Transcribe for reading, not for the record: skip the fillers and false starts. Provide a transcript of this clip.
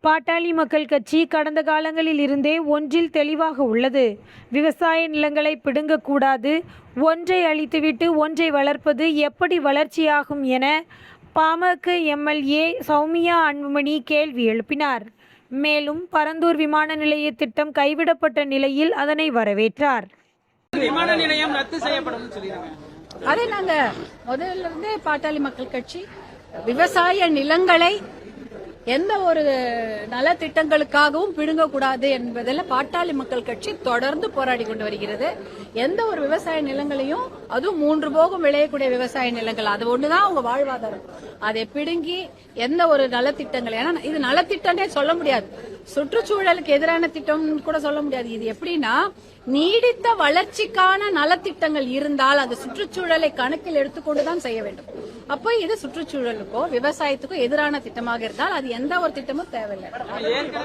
பாட்டாளி மக்கள் கட்சி கடந்த காலங்களில் இருந்தே ஒன்றில் தெளிவாக உள்ளது. விவசாய நிலங்களை பிடுங்கக்கூடாது, ஒன்றை அழித்துவிட்டு ஒன்றை வளர்ப்பது எப்படி வளர்ச்சியாகும் என பாமக எம்எல்ஏ சௌமியா அன்புமணி கேள்வி எழுப்பினார். மேலும் பரந்தூர் விமான நிலைய திட்டம் கைவிடப்பட்ட நிலையில் அதனை வரவேற்றார். விமான நிலையம் ரத்து செய்யப்படும் அதை நாங்க முதல்ல இருந்தே பாட்டாளி மக்கள் கட்சி விவசாய நிலங்களை எந்த ஒரு நலத்திட்டங்களுக்காகவும் பிடுங்கக்கூடாது என்பதில் பாட்டாளி மக்கள் கட்சி தொடர்ந்து போராடி கொண்டு வருகிறது. எந்த ஒரு விவசாய நிலங்களையும், அதுவும் 3 போகம் விளையக்கூடிய விவசாய நிலங்கள், அது ஒண்ணுதான் அவங்க வாழ்வாதாரம். அதை பிடுங்கி எந்த ஒரு நலத்திட்டங்கள், ஏன்னா இது நலத்திட்டம்னே சொல்ல முடியாது, சுற்றுச்சூழலுக்கு எதிரான திட்டம் கூட சொல்ல முடியாது. இது எப்படின்னா, நீடித்த வளர்ச்சிக்கான நலத்திட்டங்கள் இருந்தால் அது சுற்றுச்சூழலை கணக்கில் எடுத்துக்கொண்டுதான் செய்ய வேண்டும். அப்போ இது சுற்றுச்சூழலுக்கோ விவசாயத்துக்கோ எதிரான திட்டமாக இருந்தால் அது எந்த ஒரு திட்டமும் தேவையில்லை.